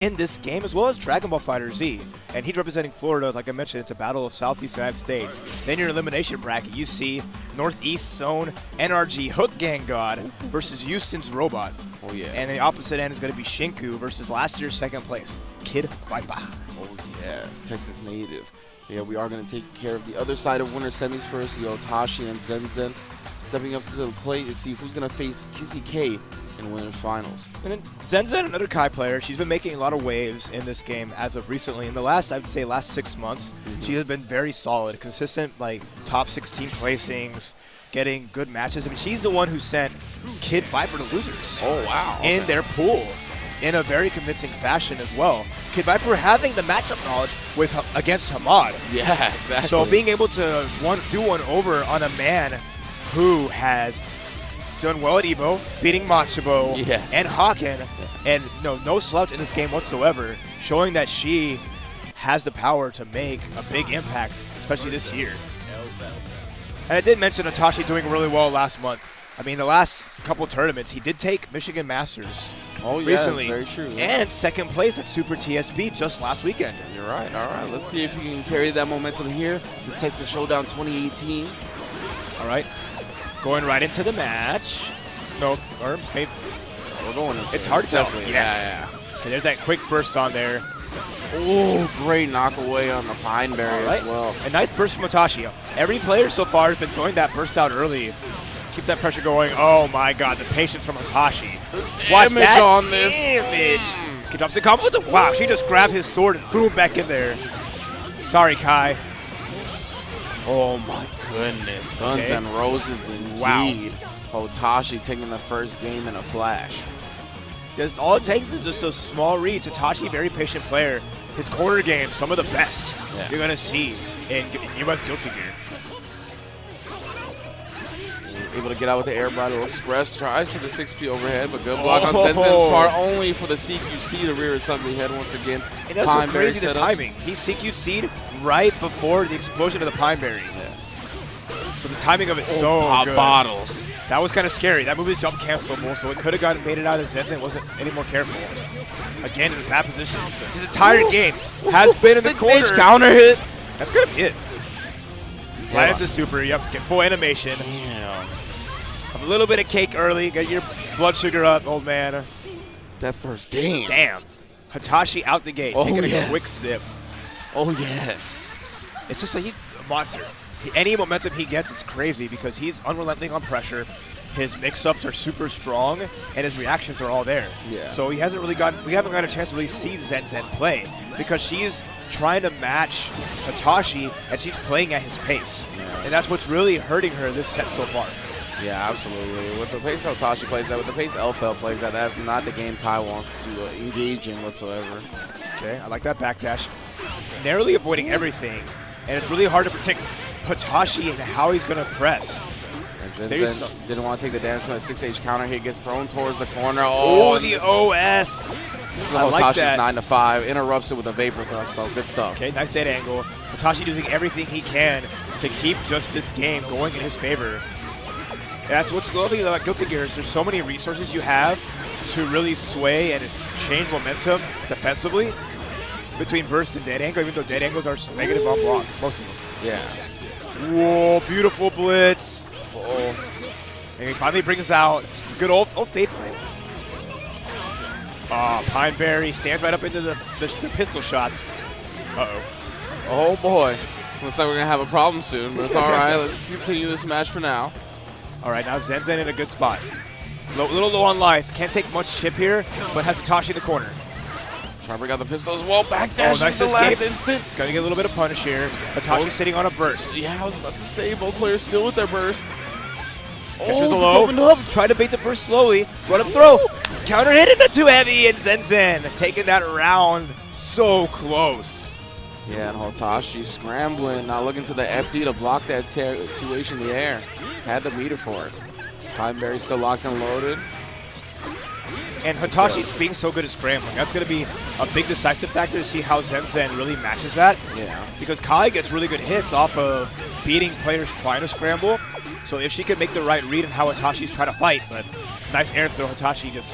in this game, as well as Dragon Ball Fighter Z. And he's representing Florida. Like I mentioned, it's a battle of Southeast United States. Then your elimination bracket, you see Northeast Zone NRG Hook Gang God versus Houston's Robot. Oh, yeah. And the opposite end is going to be Shinku versus last year's second place, Kid Viper. Oh, yes, Texas native. Yeah, we are going to take care of the other side of winter semis first. Hotashi and Zenzen stepping up to the plate to see who's going to face Kizzy K in winners finals. And then Zenzen, another Kai player, she's been making a lot of waves in this game as of recently. In the last, I would say, last 6 months, she has been very solid, consistent, like top 16 placings, getting good matches. I mean, she's the one who sent Kid Viper to losers. Oh, wow. In their pool in a very convincing fashion as well. Kid Viper having the matchup knowledge against Hamad. Yeah, exactly. So being able to do one over on a man who has done well at Evo, beating Machibo and Hawken, and no slouch in this game whatsoever, showing that she has the power to make a big impact, especially this year. And I did mention Hotashi doing really well last month. I mean, the last couple tournaments, he did take Michigan Masters recently. Very true. And second place at Super TSB just last weekend. You're right. All right, let's see if you can carry that momentum here. The Texas Showdown 2018. All right, going right into the match. No, or maybe we're going into it's hard to tell. Definitely. Yes. Yeah. Okay, there's that quick burst on there. Oh, great knock away on the Pineberry as well. A nice burst from Hotashi. Every player so far has been throwing that burst out early. Keep that pressure going. Oh my God, the patience from Hotashi. Watch that on this. Damage. He drops the combo with the wow. She just grabbed his sword and threw him back in there. Sorry, Kai. Oh my goodness. Guns and Roses indeed. Wow. Hotashi taking the first game in a flash. Just all it takes is just a small read. Hotashi, very patient player. His corner game, some of the best you're gonna see in US Guilty Gear. Able to get out with the air bridle express. Tries for the 6P overhead, but good block on Zenzen's part. Only for the CQC to rear its ugly head once again. And that's so crazy, the timing. He CQC'd right before the explosion of the Pineberry. Yeah. So the timing of it so pop good. Bottles. That was kind of scary. That move is jump cancelable, so it could have made it out of Zenzen. Wasn't any more careful. Again, in that position. This entire game has been in the corner. Counter hit. That's going to be it. Right into super. Yep, get full animation. Damn. A little bit of cake early. Get your blood sugar up, old man. That first game. Damn. Hotashi out the gate. Taking a quick sip. Oh, yes. It's just a monster. Any momentum he gets, it's crazy because he's unrelenting on pressure. His mix-ups are super strong, and his reactions are all there. Yeah. So we haven't gotten a chance to really see Zenzen play because she's trying to match Hotashi, and she's playing at his pace. Yeah. And that's what's really hurting her this set so far. Yeah, absolutely. With the pace Hotashi plays that, with the pace Elfeld plays that, that's not the game Kai wants to engage in whatsoever. Okay, I like that backdash. Narrowly avoiding everything, and it's really hard to predict Hotashi and how he's going to press. Zenzen didn't want to take the damage from a 6H counter hit, gets thrown towards the corner. Oh, the OS. I like that. 9-5, interrupts it with a vapor thrust though. Good stuff. Okay, nice dead angle. Hotashi using everything he can to keep just this game going in his favor. That's what's lovely about Guilty Gear is there's so many resources you have to really sway and change momentum defensively between burst and dead angle, even though dead angles are negative on block, most of them. Yeah. Whoa, beautiful blitz. And he finally brings out good old faithful. Pineberry stands right up into the pistol shots. Uh-oh. Oh boy. Looks like we're going to have a problem soon, but it's all right. Let's continue this match for now. All right, now Zenzen in a good spot. Little low on life. Can't take much chip here, but has Hotashi in the corner. Try to bring out the pistol as well. Backdash nice the escape. last instant. Gotta get a little bit of punish here. Hotashi sitting on a burst. Yeah, I was about to say, both players still with their burst. Catches a low. Up. Try to bait the burst slowly. Run up throw. Counter hit into too heavy, and Zenzen taking that round so close. Yeah, and Hotashi scrambling, now looking to the FD to block that 2H in the air. Had the meter for it. Pineberry still locked and loaded. And Hotashi's being so good at scrambling. That's going to be a big decisive factor to see how Zenzen really matches that. Yeah. Because Kai gets really good hits off of beating players trying to scramble. So if she can make the right read on how Hotashi's trying to fight, but nice air throw, Hotashi just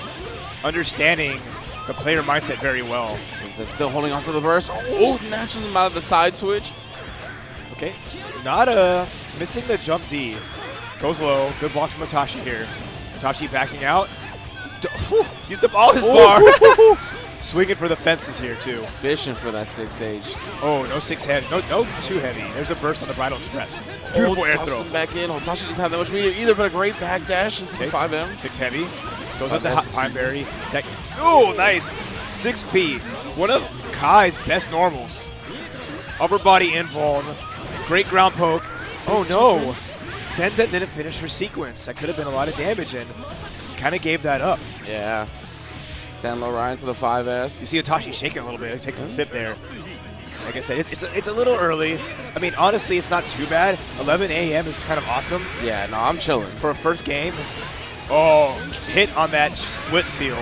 understanding the player mindset very well. Zenzen still holding on to the burst. Oh, snatches him out of the side switch. Okay, not missing the jump D. Goes low. Good block from Hotashi here. Hotashi backing out. Used up all his bar. Swinging for the fences here, too. Fishing for that 6H. Oh, no 6 heavy. No 2 heavy. There's a burst on the Bridal Express. Beautiful air throw. Back in. Hotashi doesn't have that much meter either, but a great back dash into the 5M. 6 heavy. Goes up the Pine Berry. Oh, nice. 6P. One of Kai's best normals. Upper body invuln. Great ground poke. Oh, no. Zenzen didn't finish her sequence. That could have been a lot of damage, and kind of gave that up. Yeah. Stand low right into the 5S. You see Hotashi shaking a little bit. He takes a sip there. Like I said, it's a little early. I mean, honestly, it's not too bad. 11 a.m. is kind of awesome. Yeah, no, I'm chilling. For a first game. Oh, hit on that split seal.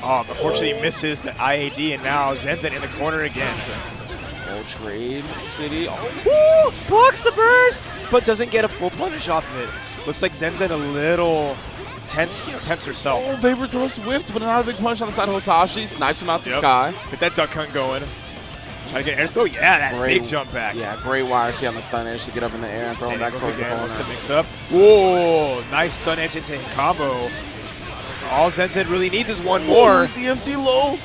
Oh, unfortunately misses the IAD, and now Zenzen in the corner again. Oh, trade city. Oh. Woo! Blocks the burst, but doesn't get a full punish off of it. Looks like Zenzen a little tense herself. Oh, Vapor throw swift, but not a big punch on the side of Hotashi. Snipes him out the sky. Get that duck hunt going. Try to get air throw. Yeah, that big jump back. Yeah, great wire see on the stun edge to get up in the air and throw him back towards the corner. Mix up. Whoa, nice stun edge into combo. All Zenzen really needs is one more. The empty low.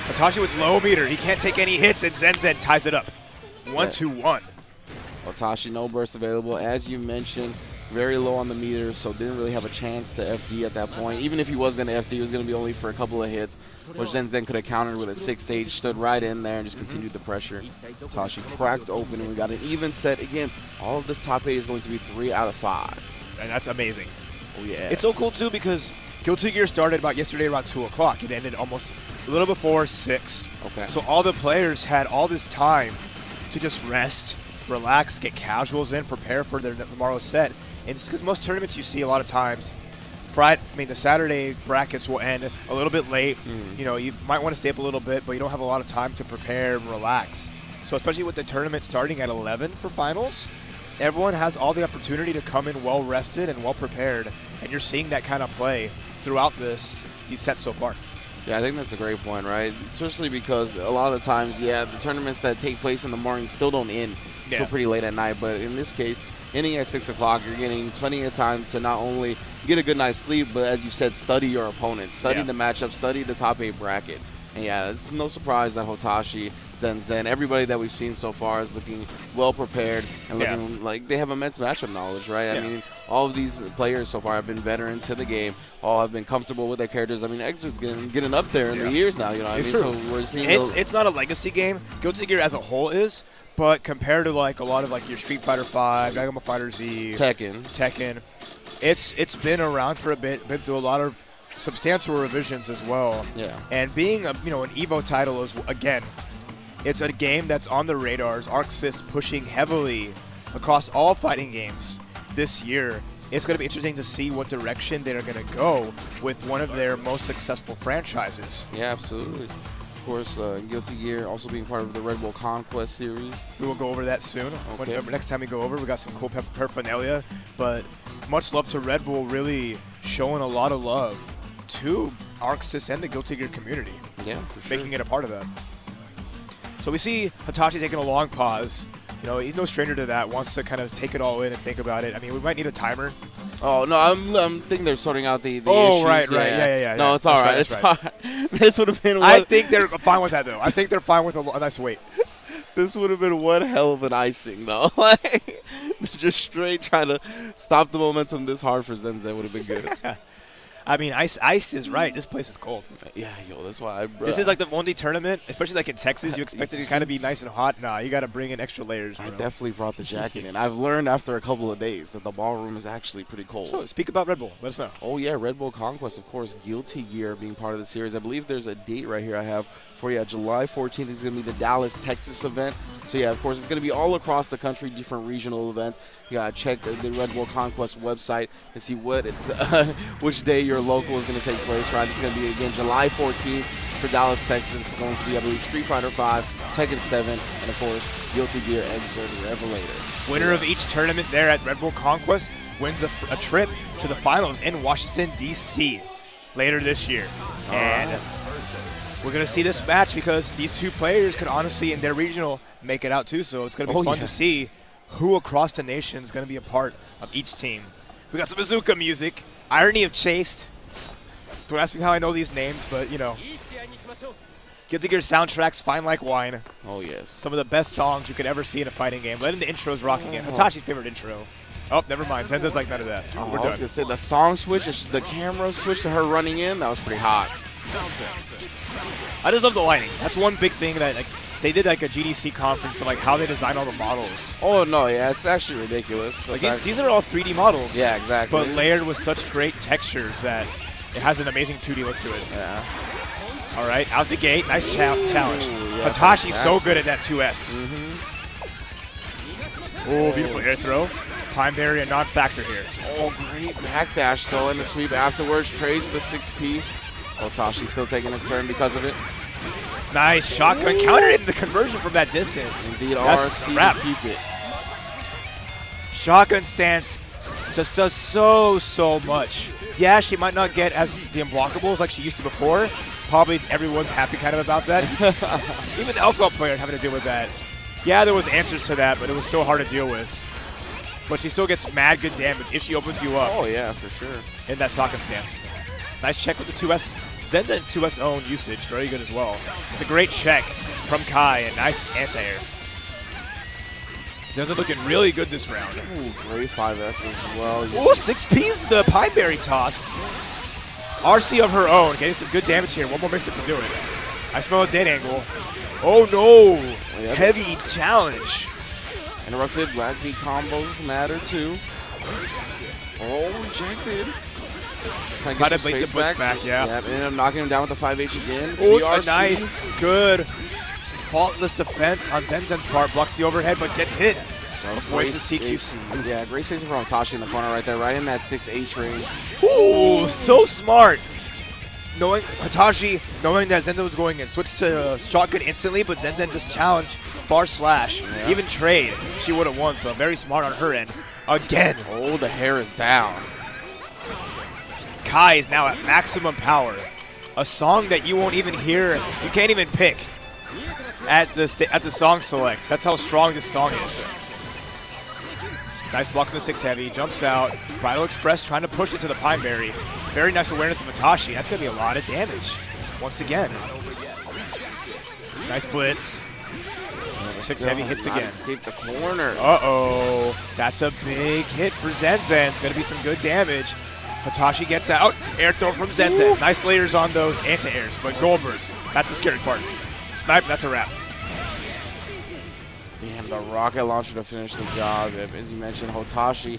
Hotashi with low meter. He can't take any hits, and Zenzen ties it up. 1-2-1. Hotashi, no burst available. As you mentioned, very low on the meter, so didn't really have a chance to FD at that point. Even if he was going to FD, it was going to be only for a couple of hits, which Zenzen could have countered with a 6H, stood right in there and just continued the pressure. Hotashi cracked open, and we got an even set. Again, all of this top 8 is going to be 3 out of 5. And that's amazing. Oh, yeah. It's so cool, too, because Guilty Gear started about yesterday around 2 o'clock. It ended almost a little before 6. Okay. So all the players had all this time to just rest, relax, get casuals in, prepare for their tomorrow's set. And it's because most tournaments you see a lot of times, the Saturday brackets will end a little bit late. You know, you might want to stay up a little bit, but you don't have a lot of time to prepare and relax. So especially with the tournament starting at 11 for finals, everyone has all the opportunity to come in well rested and well prepared. And you're seeing that kind of play throughout these sets so far. Yeah, I think that's a great point, right? Especially because a lot of the times, the tournaments that take place in the morning still don't end until pretty late at night. But in this case, ending at 6 o'clock, you're getting plenty of time to not only get a good night's sleep, but as you said, study your opponent, study the matchup, study the top 8 bracket. And yeah, it's no surprise that Hotashi, Zenzen, everybody that we've seen so far is looking well prepared and looking like they have immense matchup knowledge, right? I mean, all of these players so far have been veteran to the game. All have been comfortable with their characters. I mean, Xr's getting up there in the years now, you know what I mean? True. So we're seeing it's not a legacy game. Guilty Gear as a whole is, but compared to like a lot of like your Street Fighter 5, Dragon Ball Fighter Z, Tekken, it's been around for a bit, been through a lot of substantial revisions as well. Yeah. And being an Evo title is, again, it's a game that's on the radars. ArcSys pushing heavily across all fighting games this year. It's going to be interesting to see what direction they're going to go with one of their most successful franchises. Yeah, absolutely. Of course, Guilty Gear also being part of the Red Bull Conquest series. We will go over that soon. Okay. Next time we go over, we got some cool paraphernalia. But much love to Red Bull really showing a lot of love to ArcSys and the Guilty Gear community. Yeah, for sure. Making it a part of that. So we see Hotashi taking a long pause. You know, he's no stranger to that. Wants to kind of take it all in and think about it. I mean, we might need a timer. Oh, no, I'm thinking they're sorting out the oh, issues. right. Yeah. No, it's all right. It's all right. This would have been I think they're fine with that, though. I think they're fine with a nice wait. This would have been one hell of an icing, though. Like, just straight trying to stop the momentum this hard for Zenzen would have been good. I mean, ice is right. This place is cold. Yeah, yo, that's why. This is like the only tournament, especially like in Texas, you expect it to kind of be nice and hot. Nah, you got to bring in extra layers. Bro. I definitely brought the jacket in. I've learned after a couple of days that the ballroom is actually pretty cold. So, speak about Red Bull. Let us know. Oh, yeah, Red Bull Conquest, of course, Guilty Gear being part of the series. I believe there's a date right here I have for you. July 14th is going to be the Dallas, Texas event. So, yeah, of course, it's going to be all across the country, different regional events. You got to check the Red Bull Conquest website and see which day your local is going to take place, right? It's going to be, again, July 14th for Dallas, Texas. It's going to be, I believe, Street Fighter 5, Tekken 7, and, of course, Guilty Gear GGXrd Revelator. Winner of each tournament there at Red Bull Conquest wins a trip to the finals in Washington, D.C. later this year. And We're going to see this match because these two players could honestly, in their regional, make it out too. So it's going to be fun to see who across the nation is going to be a part of each team. We got some bazooka music. Irony of Chased. Don't ask me how I know these names, but, you know. Guilty Gear soundtracks, fine like wine. Oh, yes. Some of the best songs you could ever see in a fighting game. Letting the intros rock again. Hotashi's favorite intro. Oh, never mind. Zenzen's like none of that. Oh, We're done. I was going to say the song switch, it's just the camera switch to her running in. That was pretty hot. I just love the lighting. That's one big thing that like they did like a GDC conference of like how they design all the models. Oh no, yeah, it's actually ridiculous. Like these are all 3D models. Yeah, exactly. But layered with such great textures that it has an amazing 2D look to it. Yeah. All right, out the gate, nice challenge. Yeah, Hotashi's so good at that 2S. Oh, beautiful air throw. Time barrier, non-factor here. Oh, great backdash though, and the sweep afterwards. Trays with a 6P. Hotashi still taking his turn because of it. Nice shotgun counter in the conversion from that distance. Indeed, that's RC to keep it. Shotgun stance just does so much. Yeah, she might not get as the unblockables like she used to before. Probably everyone's happy kind of about that. Even the Alpha players having to deal with that. Yeah, there was answers to that, but it was still hard to deal with. But she still gets mad good damage if she opens you up. Oh yeah, for sure. In that shotgun stance. Nice check with the 2S. Zenzen's 2S own usage, very good as well. It's a great check from Kai and nice anti-air. Zenzen looking really good this round. Ooh, great 5S as well. Ooh, 6P's the Pine Berry toss. RC of her own, getting some good damage here. One more mix-up to do it. I smell a dead angle. Oh no! Yep. Heavy challenge. Interrupted, Black B combos matter too. Oh, rejected. Try to make the blitz back, yeah. Yep, ended up knocking him down with the 5H again. Oh, nice, good, faultless defense on Zenzen's part. Blocks the overhead, but gets hit. Avoids the CQC. Yeah, great spacing from Hotashi in the corner right there, right in that 6H range. Ooh, so smart. Knowing Hotashi, knowing that Zenzen was going in, switched to shotgun instantly, but Zenzen just challenged bar slash, even trade. She would have won, so very smart on her end. Again. Oh, the hair is down. Kai is now at maximum power. A song that you won't even hear, you can't even pick at the song selects. That's how strong this song is. Nice block in the 6 heavy, jumps out. Bridal Express trying to push it to the Pine Berry. Very nice awareness of Hotashi. That's going to be a lot of damage. Once again. Nice blitz. 6 heavy hits again. Escape the corner. Uh-oh. That's a big hit for Zenzen. It's going to be some good damage. Hotashi gets out. Air throw from Zenzen. Nice layers on those anti-airs, but gold burst. That's the scary part. Snipe, that's a wrap. Damn, the rocket launcher to finish the job. As you mentioned, Hotashi,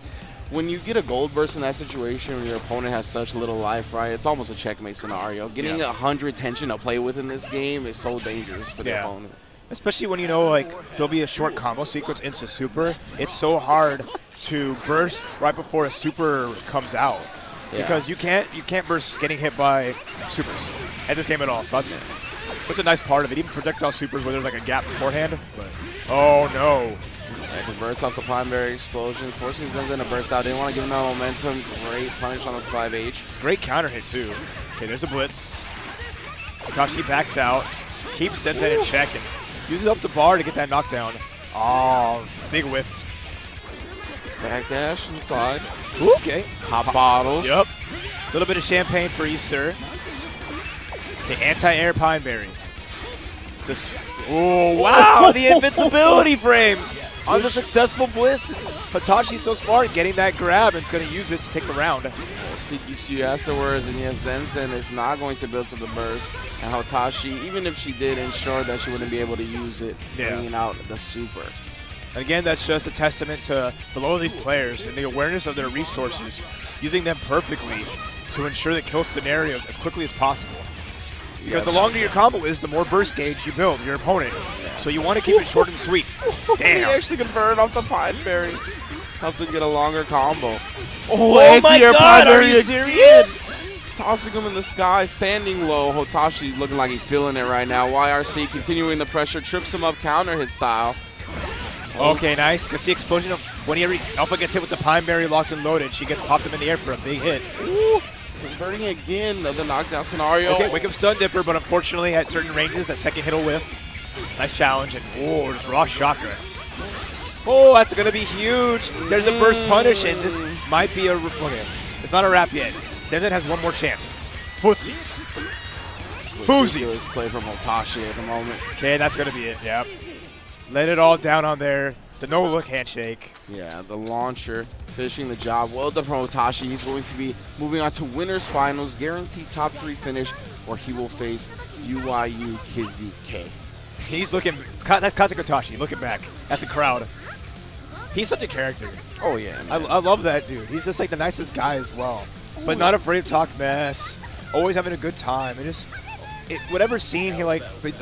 when you get a gold burst in that situation where your opponent has such little life, right, it's almost a checkmate scenario. Getting 100 tension to play with in this game is so dangerous for the opponent. Especially when you know, like, there'll be a short combo sequence into super. It's so hard to burst right before a super comes out. Because you can't burst getting hit by supers at this game at all. So that's such a nice part of it. Even projectile supers where there's like a gap beforehand. But oh no. Yeah, converts off the Pine Berry explosion, forcing Zenzen to burst out. Didn't want to give him that momentum. Great punish on the 5H. Great counter hit too. Okay, there's a blitz. Hotashi backs out, keeps Zenzen in check and uses up the bar to get that knockdown. Oh, big whiff. Backdash inside. Ooh, okay. Hot bottles. Yep. A little bit of champagne for you, sir. Okay, anti-air Pine Berry. Just, oh, wow, the invincibility frames on the successful blitz. Hotashi's so smart getting that grab and is going to use it to take the round. CQC afterwards, and yes, Zenzen is not going to build to the burst. And Hotashi, even if she did, ensured that she wouldn't be able to use it, bringing out the super. And again, that's just a testament to below these players and the awareness of their resources, using them perfectly to ensure the kill scenarios as quickly as possible. Because the longer your combo is, the more burst gauge you build your opponent. So you want to keep it short and sweet. Damn. He actually converted off the Pine Berry. Helped him get a longer combo. Oh my God, are you serious? Tossing him in the sky, standing low. Hotashi looking like he's feeling it right now. YRC continuing the pressure, trips him up counter hit style. Okay, nice. Gets the explosion of when Alpha gets hit with the Pine Berry locked and loaded. She gets popped him in the air for a big hit. Ooh. Converting again, another knockdown scenario. Okay, wake up stun dipper, but unfortunately at certain ranges, that second hit will whiff. Nice challenge, and oh, just raw chakra. Oh, that's going to be huge. There's a burst punish, and this might be a... Okay, it's not a wrap yet. Zenzen has one more chance. Footsies. Boozies. Play from Hotashi at the moment. Okay, that's going to be it, yep. Let it all down on there. The no-look handshake. Yeah, the launcher finishing the job. Well done from Hotashi. He's going to be moving on to winners finals, guaranteed top 3 finish, where he will face UYU Kizzy K. He's looking, that's classic Hotashi, looking back at the crowd. He's such a character. Oh, yeah, man. I love that dude. He's just like the nicest guy as well. But not afraid to talk mess. Always having a good time. And just, whatever scene he like